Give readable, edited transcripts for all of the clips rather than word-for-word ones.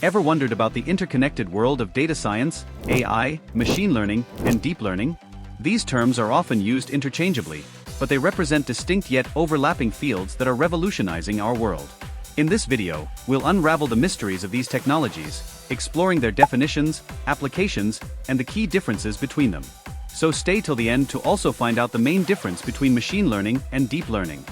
Ever wondered about the interconnected world of data science, AI, machine learning, and deep learning? These terms are often used interchangeably, but they represent distinct yet overlapping fields that are revolutionizing our world. In this video, we'll unravel the mysteries of these technologies, exploring their definitions, applications, and the key differences between them. So stay till the end to also find out the main difference between machine learning and deep learning.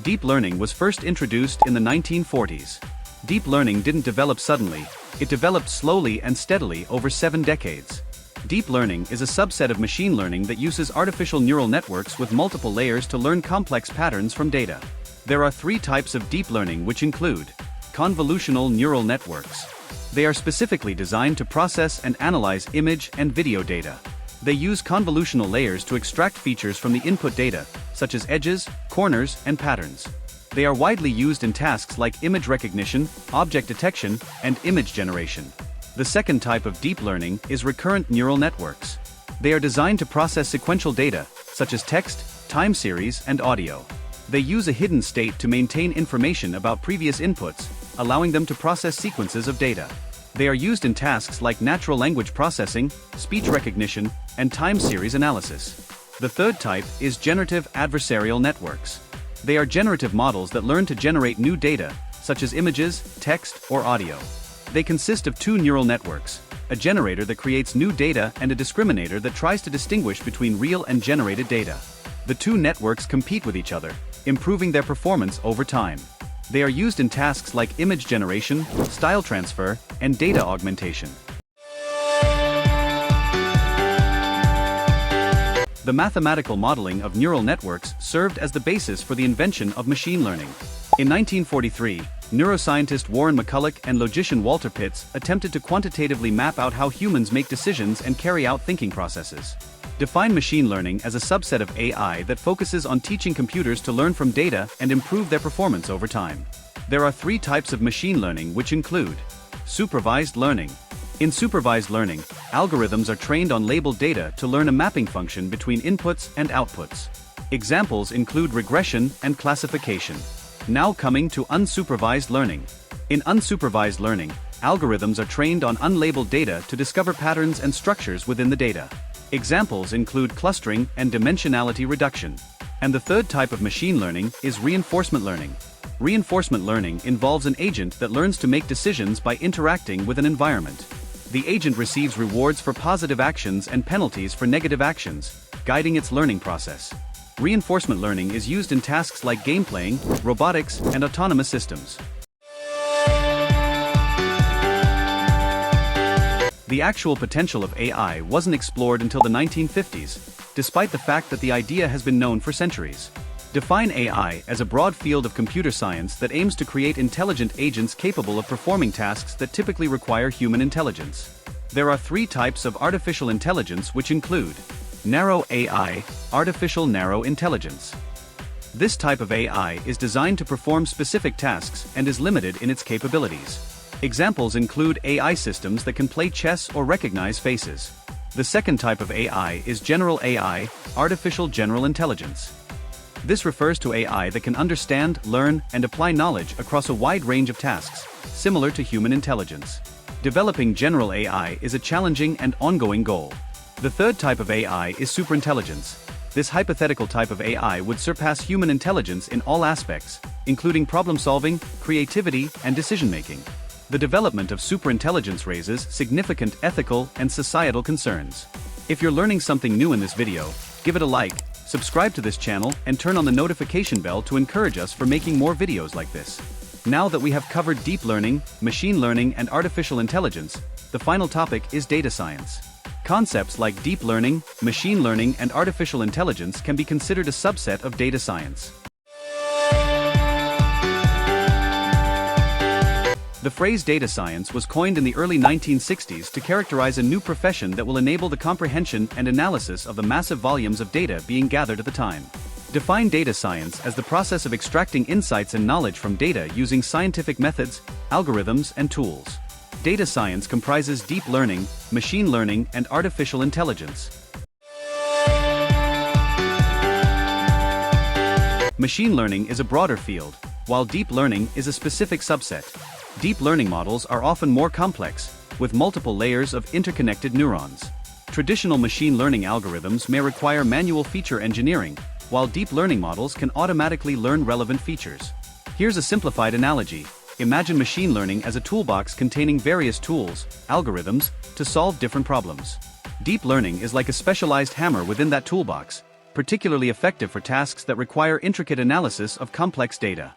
Deep learning was first introduced in the 1940s. Deep learning didn't develop suddenly, it developed slowly and steadily over 7 decades. Deep learning is a subset of machine learning that uses artificial neural networks with multiple layers to learn complex patterns from data. There are 3 types of deep learning, which include convolutional neural networks. They are specifically designed to process and analyze image and video data. They use convolutional layers to extract features from the input data, such as edges, corners, and patterns. They are widely used in tasks like image recognition, object detection, and image generation. The second type of deep learning is recurrent neural networks. They are designed to process sequential data, such as text, time series, and audio. They use a hidden state to maintain information about previous inputs, allowing them to process sequences of data. They are used in tasks like natural language processing, speech recognition, and time series analysis. The third type is generative adversarial networks. They are generative models that learn to generate new data, such as images, text, or audio. They consist of 2 neural networks, a generator that creates new data and a discriminator that tries to distinguish between real and generated data. The 2 networks compete with each other, improving their performance over time. They are used in tasks like image generation, style transfer, and data augmentation. The mathematical modeling of neural networks served as the basis for the invention of machine learning. In 1943, neuroscientist Warren McCulloch and logician Walter Pitts attempted to quantitatively map out how humans make decisions and carry out thinking processes. Define machine learning as a subset of AI that focuses on teaching computers to learn from data and improve their performance over time. There are 3 types of machine learning, which include supervised learning. In supervised learning, algorithms are trained on labeled data to learn a mapping function between inputs and outputs. Examples include regression and classification. Now coming to unsupervised learning. In unsupervised learning, algorithms are trained on unlabeled data to discover patterns and structures within the data. Examples include clustering and dimensionality reduction. And the third type of machine learning is reinforcement learning. Reinforcement learning involves an agent that learns to make decisions by interacting with an environment. The agent receives rewards for positive actions and penalties for negative actions, guiding its learning process. Reinforcement learning is used in tasks like game playing, robotics, and autonomous systems. The actual potential of AI wasn't explored until the 1950s, despite the fact that the idea has been known for centuries. Define AI as a broad field of computer science that aims to create intelligent agents capable of performing tasks that typically require human intelligence. There are 3 types of artificial intelligence, which include narrow AI, artificial narrow intelligence. This type of AI is designed to perform specific tasks and is limited in its capabilities. Examples include AI systems that can play chess or recognize faces. The second type of AI is general AI, artificial general intelligence. This refers to AI that can understand, learn, and apply knowledge across a wide range of tasks, similar to human intelligence. Developing general AI is a challenging and ongoing goal. The third type of AI is superintelligence. This hypothetical type of AI would surpass human intelligence in all aspects, including problem-solving, creativity, and decision-making. The development of superintelligence raises significant ethical and societal concerns. If you're learning something new in this video, give it a like, subscribe to this channel, and turn on the notification bell to encourage us for making more videos like this. Now that we have covered deep learning, machine learning, and artificial intelligence, the final topic is data science. Concepts like deep learning, machine learning, and artificial intelligence can be considered a subset of data science. The phrase data science was coined in the early 1960s to characterize a new profession that will enable the comprehension and analysis of the massive volumes of data being gathered at the time. Define data science as the process of extracting insights and knowledge from data using scientific methods, algorithms, and tools. Data science comprises deep learning, machine learning, and artificial intelligence. Machine learning is a broader field. while deep learning is a specific subset. Deep learning models are often more complex, with multiple layers of interconnected neurons. Traditional machine learning algorithms may require manual feature engineering, while deep learning models can automatically learn relevant features. Here's a simplified analogy. Imagine machine learning as a toolbox containing various tools, algorithms, to solve different problems. Deep learning is like a specialized hammer within that toolbox, particularly effective for tasks that require intricate analysis of complex data.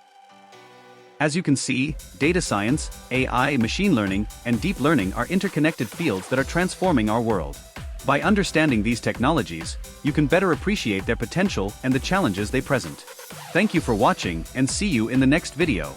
As you can see, data science, AI, machine learning, and deep learning are interconnected fields that are transforming our world. By understanding these technologies, you can better appreciate their potential and the challenges they present. Thank you for watching, and see you in the next video.